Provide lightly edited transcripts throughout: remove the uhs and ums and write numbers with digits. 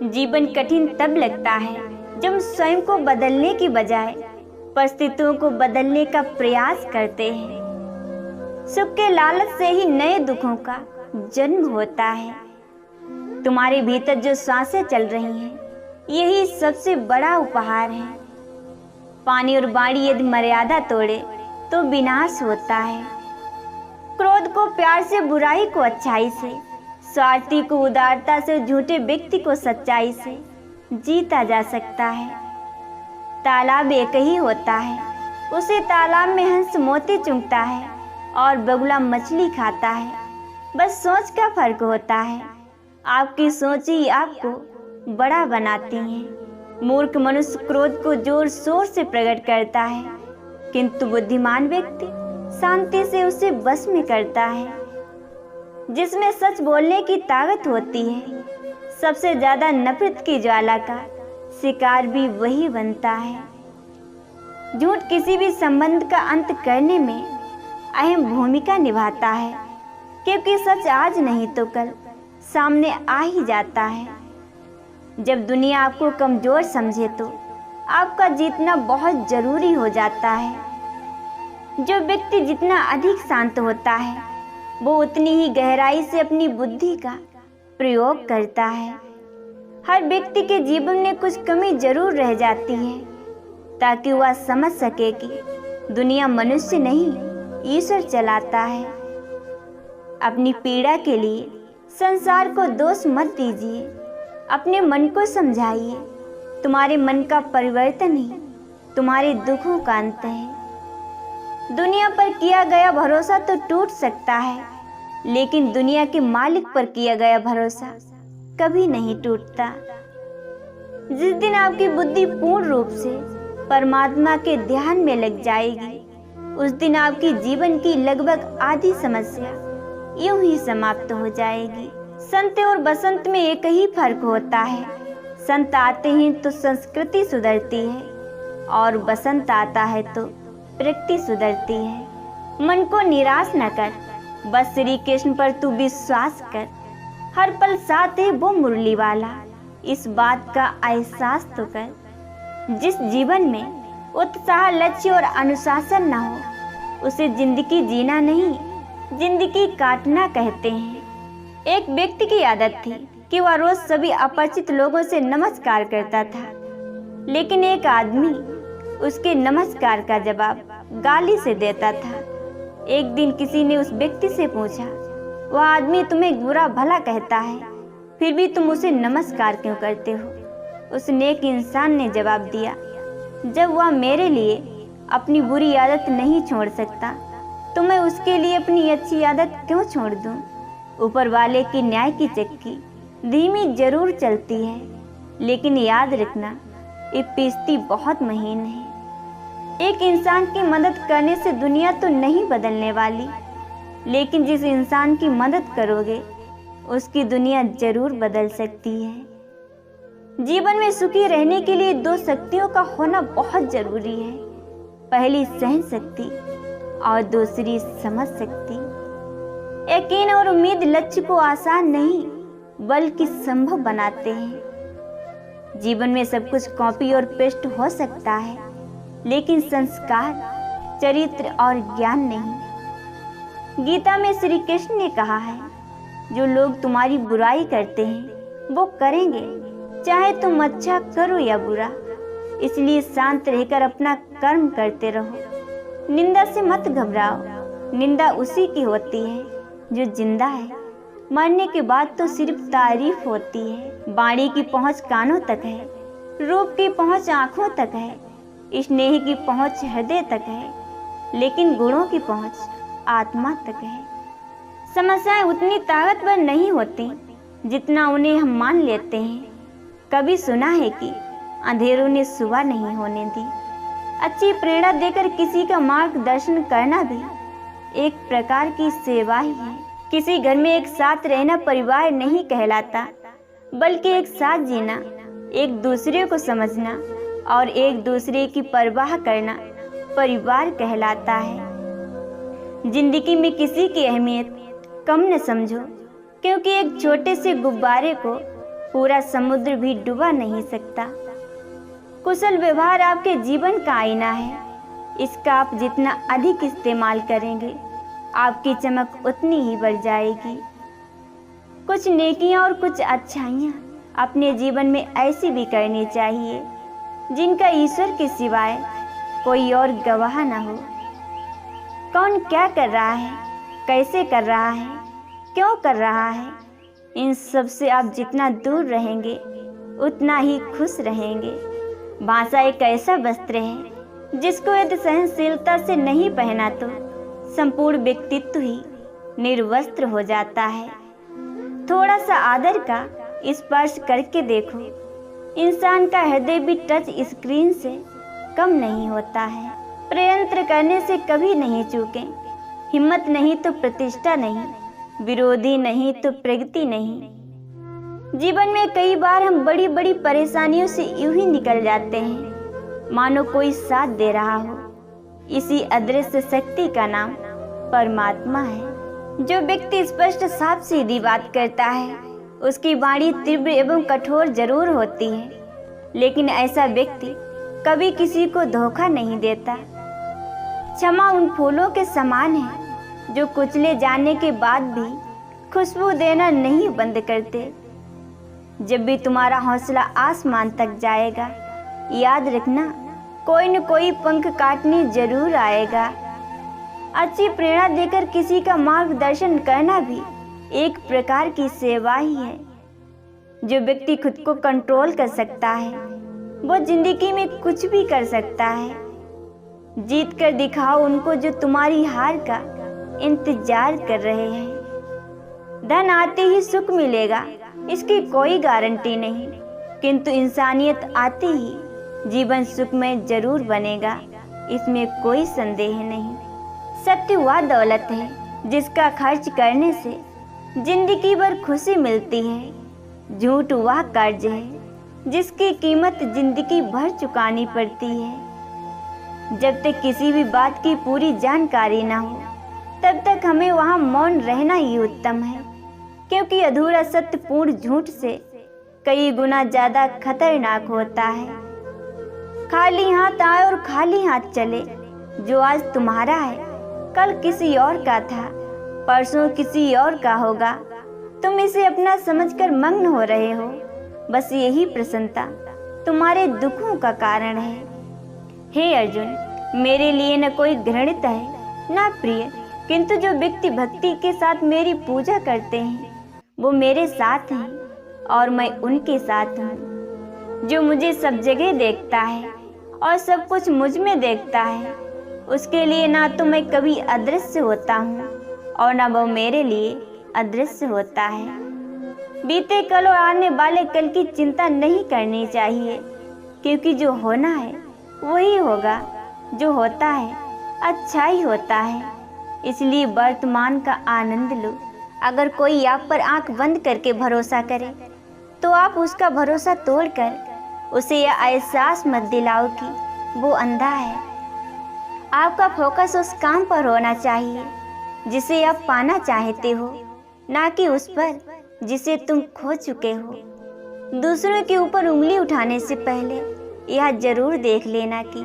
जीवन कठिन तब लगता है जब स्वयं को बदलने की बजाय परिस्थितियों को बदलने का प्रयास करते हैं। सुख के लालच से ही नए दुखों का जन्म होता है। तुम्हारे भीतर जो सांसें चल रही हैं, यही सबसे बड़ा उपहार है। पानी और बाड़ी यदि मर्यादा तोड़े तो विनाश होता है। क्रोध को प्यार से, बुराई को अच्छाई से, स्वार्थी को उदारता से, झूठे व्यक्ति को सच्चाई से जीता जा सकता है। तालाब एक ही होता है, उसे तालाब में हंस मोती चुगता है और बगुला मछली खाता है। बस सोच का फर्क होता है। आपकी सोच ही आपको बड़ा बनाती है। मूर्ख मनुष्य क्रोध को जोर शोर से प्रकट करता है, किंतु बुद्धिमान व्यक्ति शांति से उसे बस में करता है। जिसमें सच बोलने की ताकत होती है, सबसे ज्यादा नफरत की ज्वाला का शिकार भी वही बनता है। झूठ किसी भी संबंध का अंत करने में अहम भूमिका निभाता है, क्योंकि सच आज नहीं तो कल सामने आ ही जाता है। जब दुनिया आपको कमजोर समझे तो आपका जीतना बहुत जरूरी हो जाता है। जो व्यक्ति जितना अधिक शांत होता है, वो उतनी ही गहराई से अपनी बुद्धि का प्रयोग करता है। हर व्यक्ति के जीवन में कुछ कमी जरूर रह जाती है, ताकि वह समझ सके कि दुनिया मनुष्य नहीं, ईश्वर चलाता है। अपनी पीड़ा के लिए संसार को दोष मत दीजिए, अपने मन को समझाइए। तुम्हारे मन का परिवर्तन ही तुम्हारे दुखों का अंत है। दुनिया पर किया गया भरोसा तो टूट सकता है, लेकिन दुनिया के मालिक पर किया गया भरोसा कभी नहीं टूटता। जिस दिन आपकी बुद्धि पूर्ण रूप से परमात्मा के ध्यान में लग जाएगी, उस दिन आपकी जीवन की लगभग आधी समस्या यूं ही समाप्त हो जाएगी। संत और बसंत में एक ही फर्क होता है। संत आते हैं तो संस्कृति सुधरती है, और बसंत आता है तो प्रकृति सुधरती है। मन को निराश न कर, बस श्री कृष्ण पर तू विश्वास कर। हर पल साथ है वो मुरली वाला, इस बात का एहसास तो कर। जिस जीवन में उत्साह, लक्ष्य और अनुशासन न हो, उसे जिंदगी जीना नहीं, जिंदगी काटना कहते हैं। एक व्यक्ति की आदत थी कि वह रोज सभी अपरिचित लोगों से नमस्कार करता था, लेकिन एक आदमी उसके नमस्कार का जवाब गाली से देता था। एक दिन किसी ने उस व्यक्ति से पूछा, वह आदमी तुम्हें बुरा भला कहता है, फिर भी तुम उसे नमस्कार क्यों करते हो? उस नेक इंसान ने जवाब दिया, जब वह मेरे लिए अपनी बुरी आदत नहीं छोड़ सकता, तो मैं उसके लिए अपनी अच्छी आदत क्यों छोड़ दूं? ऊपर वाले की न्याय की चक्की धीमी जरूर चलती है, लेकिन याद रखना ये पीसती बहुत महीन है। एक इंसान की मदद करने से दुनिया तो नहीं बदलने वाली, लेकिन जिस इंसान की मदद करोगे उसकी दुनिया जरूर बदल सकती है। जीवन में सुखी रहने के लिए दो शक्तियों का होना बहुत जरूरी है। पहली सहन शक्ति और दूसरी समझ शक्ति। यकीन और उम्मीद लक्ष्य को आसान नहीं बल्कि संभव बनाते हैं। जीवन में सब कुछ कॉपी और पेस्ट हो सकता है, लेकिन संस्कार, चरित्र और ज्ञान नहीं। गीता में श्री कृष्ण ने कहा है, जो लोग तुम्हारी बुराई करते हैं वो करेंगे, चाहे तुम अच्छा करो या बुरा। इसलिए शांत रहकर अपना कर्म करते रहो। निंदा से मत घबराओ, निंदा उसी की होती है जो जिंदा है। मरने के बाद तो सिर्फ तारीफ होती है। बाणी की पहुंच कानों तक है, रूप की पहुंच आंखों तक है, स्नेह की पहुंच हृदय तक है, लेकिन गुणों की पहुंच आत्मा तक है। समस्याएं उतनी ताकतवर नहीं होती जितना उन्हें हम मान लेते हैं। कभी सुना है कि अंधेरों ने सुबह नहीं होने दी। अच्छी प्रेरणा देकर किसी का मार्गदर्शन करना भी एक प्रकार की सेवा ही है। किसी घर में एक साथ रहना परिवार नहीं कहलाता, बल्कि एक साथ जीना, एक दूसरे को समझना और एक दूसरे की परवाह करना परिवार कहलाता है। जिंदगी में किसी की अहमियत कम न समझो, क्योंकि एक छोटे से गुब्बारे को पूरा समुद्र भी डुबा नहीं सकता। कुशल व्यवहार आपके जीवन का आईना है। इसका आप जितना अधिक इस्तेमाल करेंगे, आपकी चमक उतनी ही बढ़ जाएगी। कुछ नेकियां और कुछ अच्छाइयां अपने जीवन में ऐसी भी करनी चाहिए जिनका ईश्वर के सिवाय कोई और गवाह न हो। कौन क्या कर रहा है, कैसे कर रहा है, क्यों कर रहा है, इन सब से आप जितना दूर रहेंगे उतना ही खुश रहेंगे। भाषा एक ऐसा वस्त्र है जिसको यदि सहनशीलता से नहीं पहना तो संपूर्ण व्यक्तित्व ही निर्वस्त्र हो जाता है। थोड़ा सा आदर का स्पर्श करके देखो, इंसान का हृदय भी टच स्क्रीन से कम नहीं होता है। प्रयत्न करने से कभी नहीं चूकें। हिम्मत नहीं तो प्रतिष्ठा नहीं, विरोधी नहीं तो प्रगति नहीं। जीवन में कई बार हम बड़ी बड़ी परेशानियों से यूं ही निकल जाते हैं मानो कोई साथ दे रहा हो। इसी अदृश्य शक्ति का नाम परमात्मा है। जो व्यक्ति स्पष्ट साफ सीधी बात करता है उसकी वाणी तीव्र एवं कठोर जरूर होती है, लेकिन ऐसा व्यक्ति कभी किसी को धोखा नहीं देता। क्षमा उन फूलों के समान है जो कुचले जाने के बाद भी खुशबू देना नहीं बंद करते। जब भी तुम्हारा हौसला आसमान तक जाएगा, याद रखना कोई न कोई पंख काटने जरूर आएगा। अच्छी प्रेरणा देकर किसी का मार्गदर्शन करना भी एक प्रकार की सेवा ही है। जो व्यक्ति खुद को कंट्रोल कर सकता है वो जिंदगी में कुछ भी कर सकता है। जीत कर दिखाओ उनको जो तुम्हारी हार का इंतजार कर रहे हैं। धन आते ही सुख मिलेगा इसकी कोई गारंटी नहीं, किंतु इंसानियत आते ही जीवन सुखमय जरूर बनेगा, इसमें कोई संदेह नहीं। सत्य वह दौलत है जिसका खर्च करने से जिंदगी भर खुशी मिलती है। झूठ वह कर्ज है जिसकी कीमत जिंदगी भर चुकानी पड़ती है। जब तक किसी भी बात की पूरी जानकारी ना हो तब तक हमें वहाँ मौन रहना ही उत्तम है, क्योंकि अधूरा सत्य पूर्ण झूठ से कई गुना ज्यादा खतरनाक होता है। खाली हाथ आए और खाली हाथ चले। जो आज तुम्हारा है कल किसी और का था, परसों किसी और का होगा। तुम इसे अपना समझकर मग्न हो रहे हो। बस यही प्रसन्नता तुम्हारे दुखों का कारण है। हे अर्जुन, मेरे लिए न कोई घृणित है न प्रिय, किंतु जो व्यक्ति भक्ति के साथ मेरी पूजा करते हैं वो मेरे साथ हैं और मैं उनके साथ हूँ। जो मुझे सब जगह देखता है और सब कुछ मुझ में देखता है, उसके लिए ना तो मैं कभी अदृश्य होता हूँ और ना वो मेरे लिए अदृश्य होता है। बीते कल और आने वाले कल की चिंता नहीं करनी चाहिए, क्योंकि जो होना है वही होगा। जो होता है अच्छा ही होता है, इसलिए वर्तमान का आनंद लो। अगर कोई आप पर आंख बंद करके भरोसा करे तो आप उसका भरोसा तोड़कर उसे यह एहसास मत दिलाओ कि वो अंधा है। आपका फोकस उस काम पर होना चाहिए जिसे आप पाना चाहते हो, ना कि उस पर जिसे तुम खो चुके हो। दूसरों के ऊपर उंगली उठाने से पहले यह जरूर देख लेना कि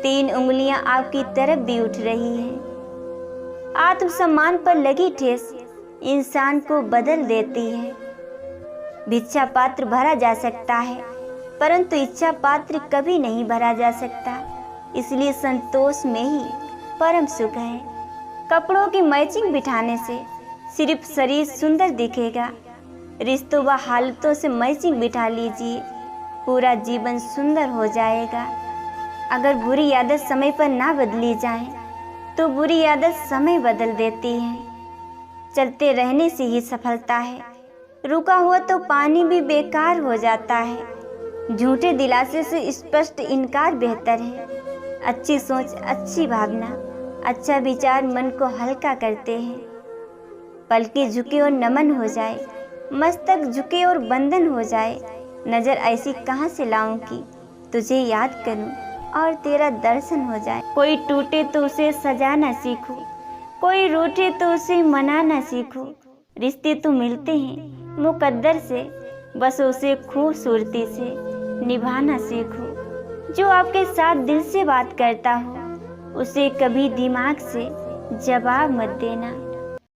3 उंगलियां आपकी तरफ भी उठ रही हैं। आत्मसम्मान पर लगी ठेस इंसान को बदल देती है। भिक्षा पात्र भरा जा सकता है, परंतु इच्छा पात्र कभी नहीं भरा जा सकता। इसलिए संतोष में ही परम सुख है। कपड़ों की मैचिंग बिठाने से सिर्फ शरीर सुंदर दिखेगा। रिश्तों व हालतों से मैचिंग बिठा लीजिए, पूरा जीवन सुंदर हो जाएगा। अगर बुरी आदत समय पर ना बदली जाए तो बुरी आदत समय बदल देती है। चलते रहने से ही सफलता है, रुका हुआ तो पानी भी बेकार हो जाता है। झूठे दिलासे से स्पष्ट इनकार बेहतर है। अच्छी सोच, अच्छी भावना, अच्छा विचार मन को हल्का करते हैं। पलकें झुके और नमन हो जाए, मस्तक झुके और बंधन हो जाए। नजर ऐसी कहाँ से लाऊं कि तुझे याद करूं और तेरा दर्शन हो जाए। कोई टूटे तो उसे सजाना सीखो, कोई रूठे तो उसे मनाना सीखो। रिश्ते तो मिलते हैं मुकद्दर से, बस उसे खूबसूरती से निभाना सीखो। जो आपके साथ दिल से बात करता हो उसे कभी दिमाग से जवाब मत देना।